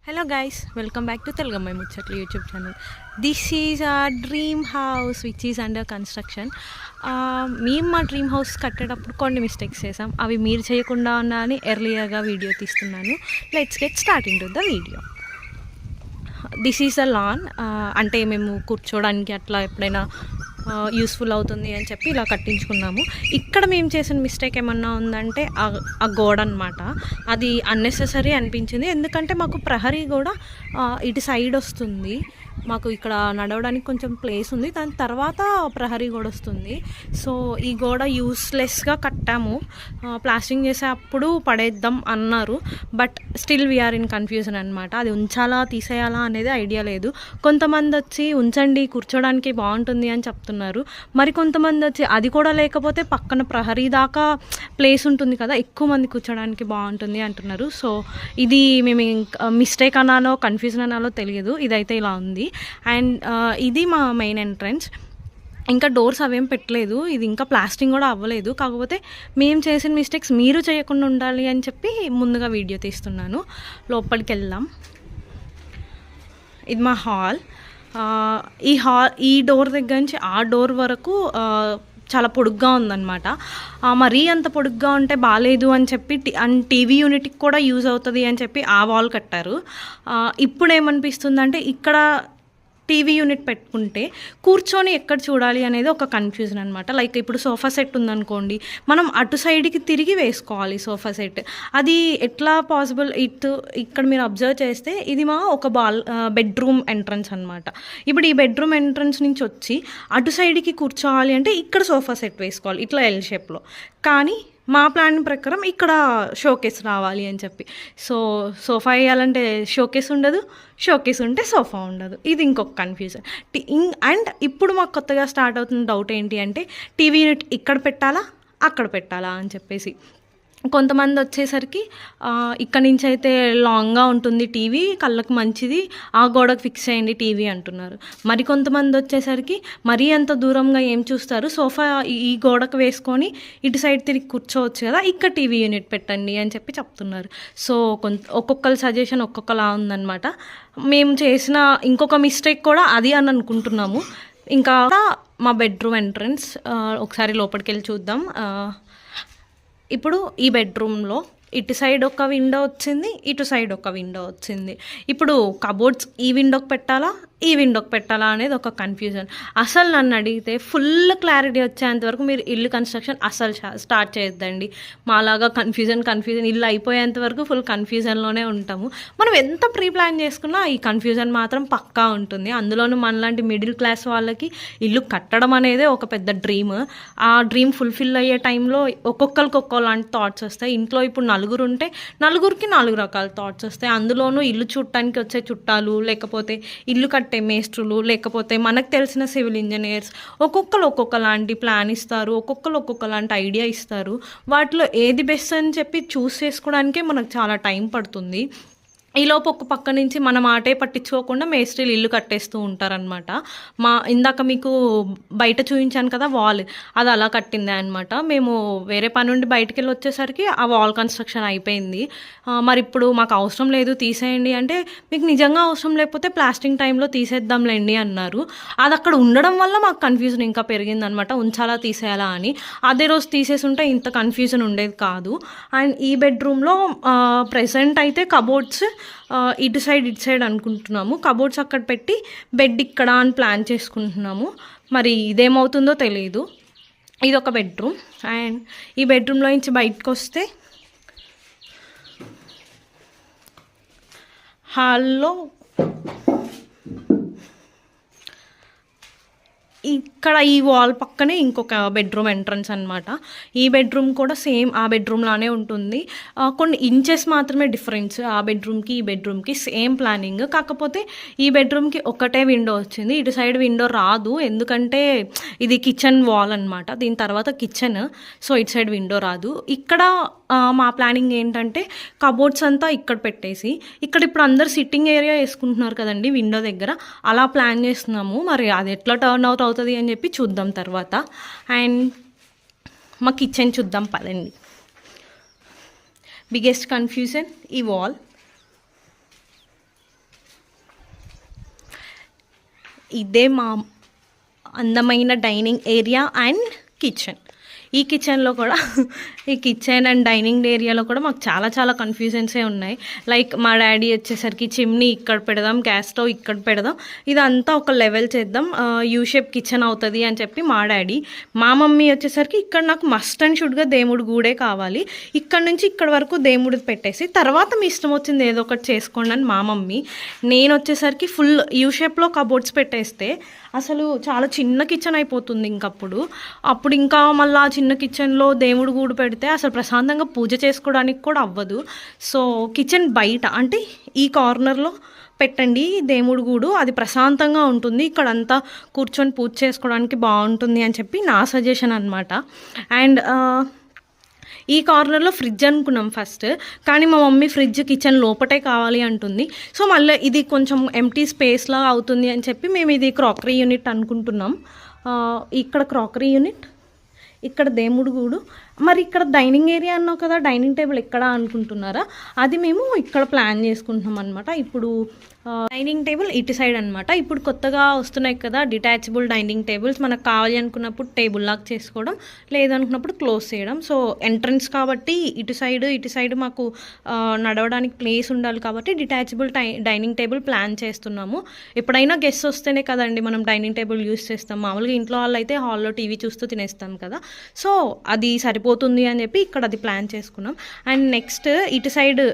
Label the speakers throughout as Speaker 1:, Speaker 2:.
Speaker 1: Hello guys, welcome back to Telgamai Muchatlu YouTube channel. This is our dream house which is under construction. మేము మా dream house కట్టేటప్పుడు కొన్ని mistakes చేసాం. అవి మీరు చేయకుండా ఉన్నాయని ఎర్లీయర్గా వీడియో తీస్తున్నాను. Let's get start into the video. This is a lawn. అంటే మేము కూర్చోడానికి అట్లా ఎప్పుడైనా యూస్ఫుల్ అవుతుంది అని చెప్పి ఇలా కట్టించుకున్నాము. ఇక్కడ మేము చేసిన మిస్టేక్ ఏమన్నా ఉందంటే ఆ గోడ అనమాట. అది అన్నెసెసరీ అనిపించింది. ఎందుకంటే మాకు ప్రహరీ కూడా ఇటు సైడ్ వస్తుంది. మాకు ఇక్కడ నడవడానికి కొంచెం ప్లేస్ ఉంది, దాని తర్వాత ప్రహరీ గోడ వస్తుంది. సో ఈ గోడ యూస్లెస్గా కట్టాము. ప్లాస్టింగ్ చేసేటప్పుడు పడేద్దాం అన్నారు, but still we are in confusion అనమాట. అది ఉంచాలా తీసేయాలా అనేది ఐడియా లేదు. కొంతమంది వచ్చి ఉంచండి కూర్చోడానికి బాగుంటుంది అని చెప్తున్నారు. మరి కొంతమంది వచ్చి అది కూడా లేకపోతే పక్కన ప్రహరీ దాకా ప్లేస్ ఉంటుంది కదా, ఎక్కువ మంది కూర్చోడానికి బాగుంటుంది అంటున్నారు. సో ఇది మేము మిస్టేక్ అనాలో కన్ఫ్యూజన్ అనాలో తెలియదు. ఇదైతే ఇలా ఉంది. అండ్ ఇది మా మెయిన్ ఎంట్రన్స్. ఇంకా డోర్స్ అవేం పెట్టలేదు. ఇది ఇంకా ప్లాస్టింగ్ కూడా అవ్వలేదు. కాకపోతే మేము చేసిన మిస్టేక్స్ మీరు చేయకుండా ఉండాలి అని చెప్పి ముందుగా వీడియో తీస్తున్నాను. లోపలికి వెళ్దాం. ఇది మా హాల్. ఈ డోర్ దగ్గర నుంచి ఆ డోర్ వరకు చాలా పొడుగ్గా ఉందన్నమాట. మరీ అంత పొడుగ్గా ఉంటే బాగాలేదు అని చెప్పి టీవీ యూనిట్కి కూడా యూజ్ అవుతుంది అని చెప్పి ఆ వాల్ కట్టారు. ఇప్పుడు ఏమనిపిస్తుందంటే ఇక్కడ టీవీ యూనిట్ పెట్టుకుంటే కూర్చొని ఎక్కడ చూడాలి అనేది ఒక కన్ఫ్యూజన్ అనమాట. లైక్ ఇప్పుడు సోఫా సెట్ ఉందనుకోండి, మనం అటు సైడ్కి తిరిగి వేసుకోవాలి సోఫా సెట్. అది ఎట్లా పాసిబుల్? ఇక్కడ మీరు అబ్జర్వ్ చేస్తే ఇది మా ఒక బెడ్రూమ్ ఎంట్రన్స్ అనమాట. ఇప్పుడు ఈ బెడ్రూమ్ ఎంట్రన్స్ నుంచి వచ్చి అటు సైడ్కి కూర్చోవాలి అంటే ఇక్కడ సోఫా సెట్ వేసుకోవాలి ఇట్లా ఎల్ షేప్లో. కానీ మా ప్లాన్ ప్రకారం ఇక్కడ షోకేస్ రావాలి అని చెప్పి, సో సోఫా వేయాలంటే షోకేస్ ఉండదు, షోకేస్ ఉంటే సోఫా ఉండదు. ఇది ఇంకొక కన్ఫ్యూజన్. అండ్ ఇప్పుడు మాకు కొత్తగా స్టార్ట్ అవుతున్న డౌట్ ఏంటి అంటే టీవీ యూనిట్ ఇక్కడ పెట్టాలా అక్కడ పెట్టాలా అని చెప్పేసి. కొంతమంది వచ్చేసరికి ఇక్కడ నుంచి అయితే లాంగ్గా ఉంటుంది టీవీ, కళ్ళకు మంచిది, ఆ గోడకు ఫిక్స్ అయ్యండి టీవీ అంటున్నారు. మరి కొంతమంది వచ్చేసరికి మరీ అంత దూరంగా ఏం చూస్తారు, సోఫా ఈ గోడకు వేసుకొని ఇటు సైడ్ తిరిగి కూర్చోవచ్చు కదా, ఇక్కడ టీవీ యూనిట్ పెట్టండి అని చెప్పి చెప్తున్నారు. సో ఒక్కొక్కరి సజెషన్ ఒక్కొక్కలా ఉందన్నమాట. మేము చేసిన ఇంకొక మిస్టేక్ కూడా అది అని అనుకుంటున్నాము. ఇంకా మా బెడ్రూమ్ ఎంట్రన్స్ ఒకసారి లోపలికి వెళ్ళి చూద్దాం. ఇప్పుడు ఈ బెడ్రూమ్లో ఇటు సైడ్ ఒక విండో వచ్చింది, ఇటు సైడ్ ఒక విండో వచ్చింది. ఇప్పుడు కబోర్డ్స్ ఈ విండోకి పెట్టాలా ఈ విండోకి పెట్టాలా అనేది ఒక కన్ఫ్యూజన్. అసలు నన్ను అడిగితే ఫుల్ క్లారిటీ వచ్చేంతవరకు మీరు ఇల్లు కన్స్ట్రక్షన్ అసలు స్టార్ట్ చేయొద్దండి. మాలాగా కన్ఫ్యూజన్ ఇల్లు అయిపోయేంత వరకు ఫుల్ కన్ఫ్యూజన్లోనే ఉంటాము. మనం ఎంత ప్రీ ప్లాన్ చేసుకున్నా ఈ కన్ఫ్యూజన్ మాత్రం పక్కా ఉంటుంది. అందులోనూ మనలాంటి మిడిల్ క్లాస్ వాళ్ళకి ఇల్లు కట్టడం అనేది ఒక పెద్ద డ్రీమ్. ఆ డ్రీమ్ ఫుల్ఫిల్ అయ్యే టైంలో ఒక్కొక్కరికి ఒక్కోలాంటి థాట్స్ వస్తాయి. ఇంట్లో ఇప్పుడు నలుగురు ఉంటే నలుగురికి 4 రకాల థాట్స్ వస్తాయి. అందులోనూ ఇల్లు చూడటానికి వచ్చే చుట్టాలు, లేకపోతే ఇల్లు కట్టే మేస్ట్రులు, లేకపోతే మనకు తెలిసిన సివిల్ ఇంజనీర్స్, ఒక్కొక్కరు ఒక్కొక్కలాంటి ప్లాన్ ఇస్తారు, ఒక్కొక్కరు ఒక్కొక్కలాంటి ఐడియా ఇస్తారు. వాటిలో ఏది బెస్ట్ అని చెప్పి చూస్ చేసుకోవడానికే మనకు చాలా టైం పడుతుంది. ఈలోపు ఒక పక్క నుంచి మన మాటే పట్టించుకోకుండా మేస్త్రీలు ఇల్లు కట్టేస్తూ ఉంటారనమాట. ఇందాక మీకు బయట చూపించాను కదా వాల్, అది అలా కట్టిందే అనమాట. మేము వేరే పని నుండి బయటికి వెళ్ళి వచ్చేసరికి ఆ వాల్ కన్స్ట్రక్షన్ అయిపోయింది. మరి ఇప్పుడు మాకు అవసరం లేదు తీసేయండి అంటే, మీకు నిజంగా అవసరం లేకపోతే ప్లాస్టింగ్ టైంలో తీసేద్దాంలేండి అన్నారు. అది అక్కడ ఉండడం వల్ల మాకు కన్ఫ్యూజన్ ఇంకా పెరిగిందనమాట, ఉంచాలా తీసేయాలా అని. అదే రోజు తీసేసి ఉంటే ఇంత కన్ఫ్యూజన్ ఉండేది కాదు. అండ్ ఈ బెడ్రూమ్లో ప్రెసెంట్ అయితే కబోర్డ్స్ ఇటు సైడ్ అనుకుంటున్నాము. కబోర్డ్స్ అక్కడ పెట్టి బెడ్ ఇక్కడ అని ప్లాన్ చేసుకుంటున్నాము. మరి ఇదేమవుతుందో తెలియదు. ఇది ఒక బెడ్రూమ్. అండ్ ఈ బెడ్రూమ్లో నుంచి బయటకు వస్తే హాల్లో ఇక్కడ ఈ వాల్ పక్కనే ఇంకొక బెడ్రూమ్ ఎంట్రన్స్ అనమాట. ఈ బెడ్రూమ్ కూడా సేమ్ ఆ బెడ్రూమ్లానే ఉంటుంది. కొన్ని ఇంచెస్ మాత్రమే డిఫరెన్స్. ఆ బెడ్రూమ్కి ఈ బెడ్రూమ్కి సేమ్ ప్లానింగ్. కాకపోతే ఈ బెడ్రూమ్కి ఒకటే విండో వచ్చింది, ఇటు సైడ్ విండో రాదు. ఎందుకంటే ఇది కిచెన్ వాల్ అనమాట, దీని తర్వాత కిచెన్. సో ఇటు సైడ్ విండో రాదు. ఇక్కడ మా ప్లానింగ్ ఏంటంటే కబోర్డ్స్ అంతా ఇక్కడ పెట్టేసి ఇక్కడ ఇప్పుడు అందరు సిట్టింగ్ ఏరియా వేసుకుంటున్నారు కదండి విండో దగ్గర, అలా ప్లాన్ చేస్తున్నాము. మరి అది ఎట్లా టర్న్ అవుట్ అవుతుంది అని చెప్పి చూద్దాం తర్వాత. అండ్ మా కిచెన్ చూద్దాం పదండి. బిగ్గెస్ట్ కన్ఫ్యూజన్ ఈ వాల్. ఇదే మా అందమైన డైనింగ్ ఏరియా అండ్ కిచెన్. ఈ కిచెన్లో కూడా ఈ కిచెన్ అండ్ డైనింగ్ ఏరియాలో కూడా మాకు చాలా చాలా కన్ఫ్యూజన్సే ఉన్నాయి. లైక్ మా డాడీ వచ్చేసరికి చిమ్నీ ఇక్కడ పెడదాం, గ్యాస్ స్టవ్ ఇక్కడ పెడదాం, ఇదంతా ఒక లెవెల్ చేద్దాం, యూ షేప్ కిచెన్ అవుతుంది అని చెప్పి మా డాడీ. మా మమ్మీ వచ్చేసరికి ఇక్కడ నాకు మస్ట్ అండ్ షుడ్గా దేవుడి గూడే కావాలి, ఇక్కడ నుంచి ఇక్కడ వరకు దేవుడిది పెట్టేసి తర్వాత మీ ఇష్టం వచ్చింది ఏదో ఒకటి చేసుకోండి అని మా మమ్మీ. నేను వచ్చేసరికి ఫుల్ యూ షేప్లో కబోర్డ్స్ పెట్టేస్తే అసలు చాలా చిన్న కిచెన్ అయిపోతుంది. అప్పుడు ఇంకా మళ్ళీ ఆ చిన్న కిచెన్లో దేవుడు గూడు పెడితే అసలు ప్రశాంతంగా పూజ చేసుకోవడానికి కూడా అవ్వదు. సో కిచెన్ బయట అంటే ఈ కార్నర్లో పెట్టండి దేవుడు గూడు, అది ప్రశాంతంగా ఉంటుంది, ఇక్కడంతా కూర్చొని పూజ చేసుకోవడానికి బాగుంటుంది అని చెప్పి నా సజెషన్ అనమాట. అండ్ ఈ కార్నర్లో ఫ్రిడ్జ్ అనుకున్నాం ఫస్ట్, కానీ మా మమ్మీ ఫ్రిడ్జ్ కిచెన్ లోపటే కావాలి అంటుంది. సో మళ్ళీ ఇది కొంచెం ఎంటీ స్పేస్లా అవుతుంది అని చెప్పి మేము ఇది క్రాకరీ యూనిట్ అనుకుంటున్నాం. ఇక్కడ క్రాకరీ యూనిట్, ఇక్కడ దేవుడు గూడు, మరి ఇక్కడ డైనింగ్ ఏరియా అన్నావు కదా, డైనింగ్ టేబుల్ ఎక్కడ అనుకుంటున్నారా, అది మేము ఇక్కడ ప్లాన్ చేసుకుంటున్నాం అనమాట. ఇప్పుడు డైనింగ్ టేబుల్ ఇటు సైడ్ అనమాట. ఇప్పుడు కొత్తగా వస్తున్నాయి కదా డిటాచబుల్ డైనింగ్ టేబుల్స్, మనకు కావాలి అనుకున్నప్పుడు టేబుల్ లాక్ చేసుకోవడం, లేదనుకున్నప్పుడు క్లోజ్ చేయడం. సో ఎంట్రన్స్ కాబట్టి ఇటు సైడ్ మాకు నడవడానికి ప్లేస్ ఉండాలి కాబట్టి డిటాచబుల్ డైనింగ్ టేబుల్ ప్లాన్ చేస్తున్నాము. ఎప్పుడైనా గెస్ట్ వస్తేనే కదండి మనం డైనింగ్ టేబుల్ యూస్ చేస్తాం, మామూలుగా ఇంట్లో వాళ్ళు అయితే హాల్లో టీవీ చూస్తూ తినేస్తాం కదా. సో అది సరిపోతుంది అని చెప్పి ఇక్కడ అది ప్లాన్ చేసుకున్నాం. అండ్ నెక్స్ట్ ఇటు సైడ్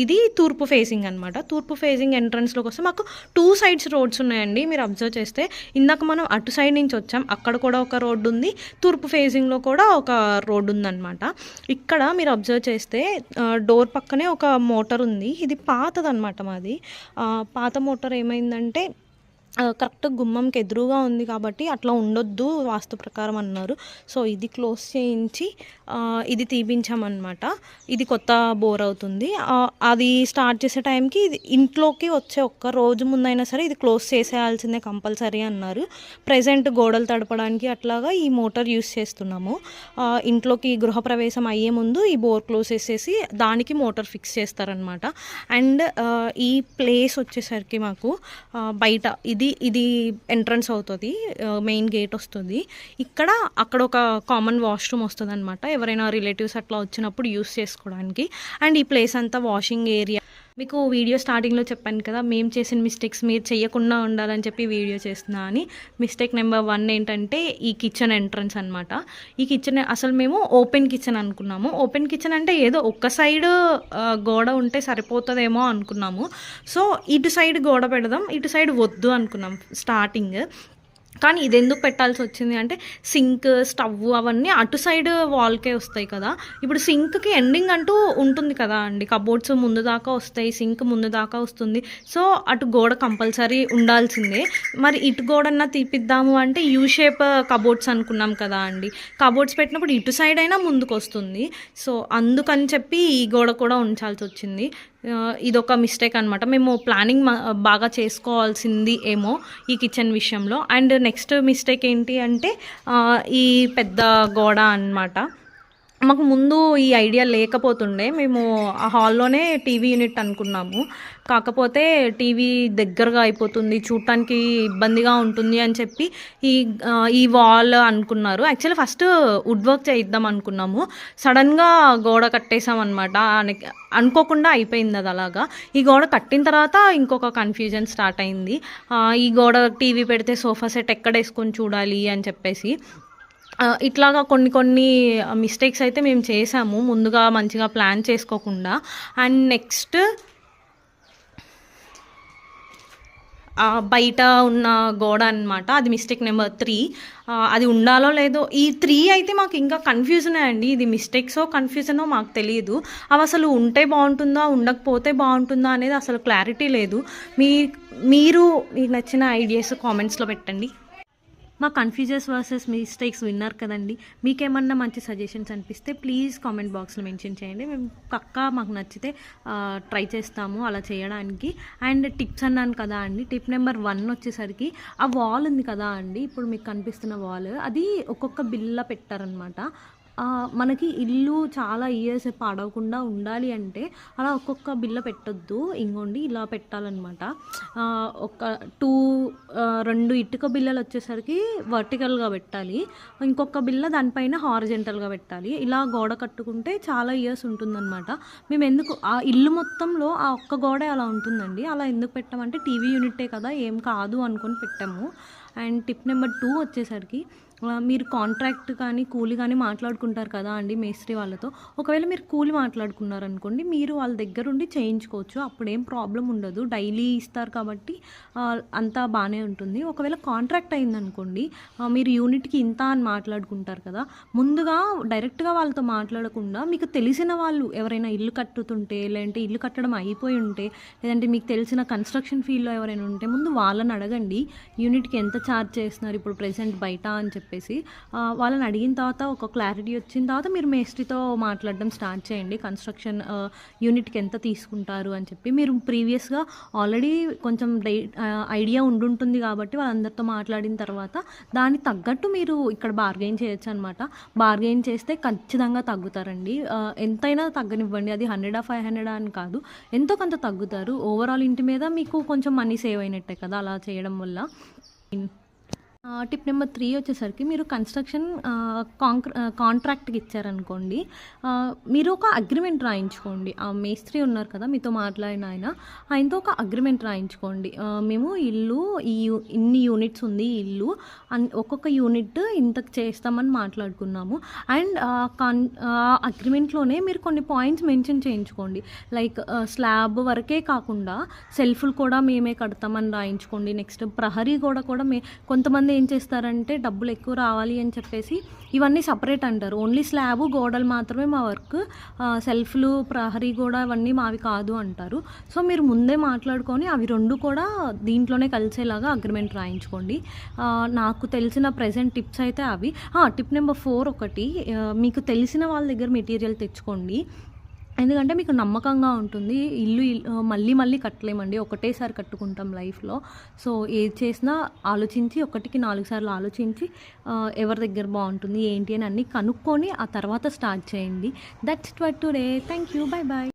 Speaker 1: ఇది తూర్పు ఫేసింగ్ అనమాట. తూర్పు ఫేసింగ్ ఎంట్రన్స్ కోసం మాకు 2 సైడ్స్ రోడ్స్ ఉన్నాయండి. మీరు అబ్జర్వ్ చేస్తే ఇందాక మనం అటు సైడ్ నుంచి వచ్చాం, అక్కడ కూడా ఒక రోడ్డు ఉంది, తూర్పు ఫేసింగ్లో కూడా ఒక రోడ్డు ఉందన్నమాట. ఇక్కడ మీరు అబ్జర్వ్ చేస్తే డోర్ పక్కనే ఒక మోటార్ ఉంది, ఇది పాతదన్నమాట మాది. పాత మోటార్ ఏమైందంటే కరెక్ట్ గుమ్మంకి ఎదురుగా ఉంది కాబట్టి అట్లా ఉండొద్దు వాస్తు ప్రకారం అన్నారు. సో ఇది క్లోజ్ చేయించి ఇది తీపించామన్నమాట. ఇది కొత్త బోర్ అవుతుంది. అది స్టార్ట్ చేసే టైంకి ఇది ఇంట్లోకి వచ్చే ఒక్క రోజు ముందైనా సరే ఇది క్లోజ్ చేసేయాల్సిందే కంపల్సరీ అన్నారు. ప్రజెంట్ గోడలు తడపడానికి అట్లాగా ఈ మోటార్ యూస్ చేస్తున్నాము. ఇంట్లోకి గృహప్రవేశం అయ్యే ముందు ఈ బోర్ క్లోజ్ చేసేసి దానికి మోటార్ ఫిక్స్ చేస్తారనమాట. అండ్ ఈ ప్లేస్ వచ్చేసరికి మాకు బయట ఇది ఎంట్రన్స్ అవుతుంది, మెయిన్ గేట్ వస్తుంది. అక్కడ ఒక కామన్ వాష్రూమ్ వస్తుంది అనమాట, ఎవరైనా రిలేటివ్స్ అట్లా వచ్చినప్పుడు యూస్ చేసుకోవడానికి. అండ్ ఈ ప్లేస్ అంతా వాషింగ్ ఏరియా. మీకు వీడియో స్టార్టింగ్లో చెప్పాను కదా మేము చేసిన మిస్టేక్స్ మీరు చేయకుండా ఉండాలని చెప్పి వీడియో చేస్తున్నా అని. మిస్టేక్ నెంబర్ 1 ఏంటంటే ఈ కిచెన్ ఎంట్రన్స్ అనమాట. ఈ కిచెన్ అసలు మేము ఓపెన్ కిచెన్ అనుకున్నాము. ఓపెన్ కిచెన్ అంటే ఏదో ఒక్క సైడ్ గోడ ఉంటే సరిపోతుందేమో అనుకున్నాము. సో ఇటు సైడ్ గోడ పెడదాం, ఇటు సైడ్ వద్దు అనుకున్నాం స్టార్టింగ్. కానీ ఇది ఎందుకు పెట్టాల్సి వచ్చింది అంటే సింక్, స్టవ్ అవన్నీ అటు సైడ్ వాల్కే వస్తాయి కదా. ఇప్పుడు సింక్కి ఎండింగ్ అంటూ ఉంటుంది కదా అండి, కబోర్డ్స్ ముందు దాకా వస్తాయి, సింక్ ముందు దాకా వస్తుంది. సో అటు గోడ కంపల్సరీ ఉండాల్సిందే. మరి ఇటు గోడన్నా తీపిద్దాము అంటే యూ షేప్ కబోర్డ్స్ అనుకున్నాం కదా అండి. కబోర్డ్స్ పెట్టినప్పుడు ఇటు సైడ్ అయినా ముందుకు వస్తుంది. సో అందుకని చెప్పి ఈ గోడ కూడా ఉంచాల్సి వచ్చింది. ఇదొక మిస్టేక్ అనమాట. మేము ప్లానింగ్ బాగా చేసుకోవాల్సింది ఏమో ఈ కిచెన్ విషయంలో. అండ్ నెక్స్ట్ మిస్టేక్ ఏంటి అంటే ఈ పెద్ద గోడ అన్నమాట. మాకు ముందు ఈ ఐడియా లేకపోతుండే, మేము ఆ హాల్లోనే టీవీ యూనిట్ అనుకున్నాము. కాకపోతే టీవీ దగ్గరగా అయిపోతుంది, చూడటానికి ఇబ్బందిగా ఉంటుంది అని చెప్పి ఈ వాల్ అనుకున్నారు. యాక్చువల్లీ ఫస్ట్ వుడ్ వర్క్ చేయిద్దాం అనుకున్నాము, సడన్గా గోడ కట్టేసాం అనమాట. అనుకోకుండా అయిపోయింది అది అలాగా. ఈ గోడ కట్టిన తర్వాత ఇంకొక కన్ఫ్యూజన్ స్టార్ట్ అయింది. ఈ గోడ టీవీ పెడితే సోఫా సెట్ ఎక్కడ వేసుకొని చూడాలి అని చెప్పేసి. ఇట్లాగా కొన్ని మిస్టేక్స్ అయితే మేము చేసాము ముందుగా మంచిగా ప్లాన్ చేసుకోకుండా. అండ్ నెక్స్ట్ బయట ఉన్న గోడ అనమాట, అది మిస్టేక్ నెంబర్ 3. అది ఉండాలో లేదో, ఈ 3 అయితే మాకు ఇంకా కన్ఫ్యూజనే అండి. ఇది మిస్టేక్సో కన్ఫ్యూజనో మాకు తెలియదు. అవి అసలు ఉంటే బాగుంటుందా ఉండకపోతే బాగుంటుందా అనేది అసలు క్లారిటీ లేదు. మీకు నచ్చిన ఐడియాస్ కామెంట్స్లో పెట్టండి. మా కన్ఫ్యూజన్స్ వర్సెస్ మిస్టేక్స్ విన్నారు కదండి. మీకేమన్నా మంచి సజెషన్స్ అనిపిస్తే ప్లీజ్ కామెంట్ బాక్స్లో మెన్షన్ చేయండి. మేము మాకు నచ్చితే ట్రై చేస్తాము అలా చేయడానికి. అండ్ టిప్స్ అన్నాను కదా అండి, టిప్ నెంబర్ 1 వచ్చేసరికి ఆ వాల్ ఉంది కదా అండి, ఇప్పుడు మీకు కనిపిస్తున్న వాల్ అది ఒక్కొక్క బిల్ల పెట్టారనమాట. మనకి ఇల్లు చాలా ఇయర్స్ పాడవకుండా ఉండాలి అంటే అలా ఒక్కొక్క బిల్ల పెట్టొద్దు. ఇంగోండి ఇలా పెట్టాలనమాట. ఒక 2 ఇటుక బిల్లలొచ్చేసరికి వర్టికల్‌గా పెట్టాలి. ఇంకొక బిల్ల దానిపైన హారిజాంటల్‌గా పెట్టాలి. ఇలా గోడ కట్టుకుంటే చాలా ఇయర్స్ ఉంటుందనమాట. మేమెందుకు ఆ ఇల్లు మొత్తంలో ఆ ఒక్క గోడే అలా ఉంటుందండి. అలా ఎందుకు పెట్టామంటే టీవీ యూనిట్టే కదా, ఏం కాదు అనుకోని పెట్టాము. అండ్ టిప్ నెంబర్ 2 వచ్చేసరికి మీరు కాంట్రాక్ట్ కానీ, కూలి కానీ మాట్లాడుకుంటారు కదా అండి మేస్త్రి వాళ్ళతో. ఒకవేళ మీరు కూలి మాట్లాడుకున్నారనుకోండి, మీరు వాళ్ళ దగ్గరుండి చేయించుకోవచ్చు. అప్పుడేం ప్రాబ్లమ్ ఉండదు. డైలీ ఇస్తారు కాబట్టి అంతా బానే ఉంటుంది. ఒకవేళ కాంట్రాక్ట్ అయిందనుకోండి, మీరు యూనిట్‌కి ఇంత అని మాట్లాడుకుంటారు కదా, ముందుగా డైరెక్ట్‌గా వాళ్ళతో మాట్లాడకుండా మీకు తెలిసిన వాళ్ళు ఎవరైనా ఇల్లు కట్టుతుంటే, లేదంటే ఇల్లు కట్టడం అయిపోయి ఉంటే, లేదంటే మీకు తెలిసిన కన్‌స్ట్రక్షన్ ఫీల్డ్‌లో ఎవరైనా ఉంటే ముందు వాళ్ళని అడగండి. యూనిట్‌కి ఎంత ఛార్జ్ చేస్తున్నారు ఇప్పుడు ప్రెజెంట్ బయట అని చెప్పేసి. వాళ్ళని అడిగిన తర్వాత ఒక క్లారిటీ వచ్చిన తర్వాత మీరు మేస్త్రితో మాట్లాడడం స్టార్ట్ చేయండి. కన్‌స్ట్రక్షన్ యూనిట్‌కి ఎంత తీసుకుంటారు అని చెప్పి. మీరు ప్రీవియస్‌గా ఆల్రెడీ కొంచెం ఐడియా ఉండుంటుంది కాబట్టి వాళ్ళందరితో మాట్లాడిన తర్వాత దానికి తగ్గట్టు మీరు ఇక్కడ బార్గెయిన్ చేయొచ్చనమాట. బార్గెయిన్ చేస్తే ఖచ్చితంగా తగ్గుతారండి. ఎంతైనా తగ్గనివ్వండి. అది 100, 500 అని కాదు. ఎంతో కొంత తగ్గుతారు. ఓవరాల్ ఇంటి మీద మీకు కొంచెం మనీ సేవ్ అయినట్టే కదా అలా చేయడం వల్ల. టిప్ నెంబర్ 3 వచ్చేసరికి మీరు కన్‌స్ట్రక్షన్ కాంట్రాక్ట్‌కి ఇచ్చారనుకోండి, మీరు ఒక అగ్రిమెంట్ రాయించుకోండి. ఆ మేస్త్రి ఉన్నారు కదా మీతో మాట్లాడిన ఆయనతో ఒక అగ్రిమెంట్ రాయించుకోండి. మేము ఇల్లు ఇన్ని యూనిట్స్ ఉంది ఈ ఇల్లు, ఒక్కొక్క యూనిట్ ఇంతకు చేస్తామని మాట్లాడుకున్నాము. అండ్ అగ్రిమెంట్‌లోనే మీరు కొన్ని పాయింట్స్ మెన్షన్ చేయించుకోండి. లైక్ స్లాబ్ వరకే కాకుండా సెల్ఫ్‌లు కూడా మేమే కడతామని రాయించుకోండి. నెక్స్ట్ ప్రహరీ గోడ కూడా కొంతమంది ఏం చేస్తారంటే డబ్బులు ఎక్కువ రావాలి అని చెప్పేసి ఇవన్నీ సపరేట్ అంటారు. ఓన్లీ స్లాబు, గోడలు మాత్రమే మా వర్క్, సెల్ఫ్లు, ప్రహరీ గోడ ఇవన్నీ మావి కాదు అంటారు. సో మీరు ముందే మాట్లాడుకొని అవి 2 కూడా దీంట్లోనే కలిసేలాగా అగ్రిమెంట్ రాయించుకోండి. నాకు తెలిసిన ప్రెజెంట్ టిప్స్ అయితే అవి. టిప్ నెంబర్ 4 ఒకటి, మీకు తెలిసిన వాళ్ళ దగ్గర మెటీరియల్ తెచ్చుకోండి. ఎందుకంటే మీకు నమ్మకంగా ఉంటుంది. ఇల్లు మళ్ళీ మళ్ళీ కట్టలేమండి. ఒకటేసారి కట్టుకుంటాం లైఫ్‌లో. సో ఏది చేసినా ఆలోచించి, 1కి 4 సార్లు ఆలోచించి ఎవరి దగ్గర బాగుంటుంది ఏంటి అని అన్నీ కనుక్కొని ఆ తర్వాత స్టార్ట్ చేయండి. That's it for today. Thank you. By by.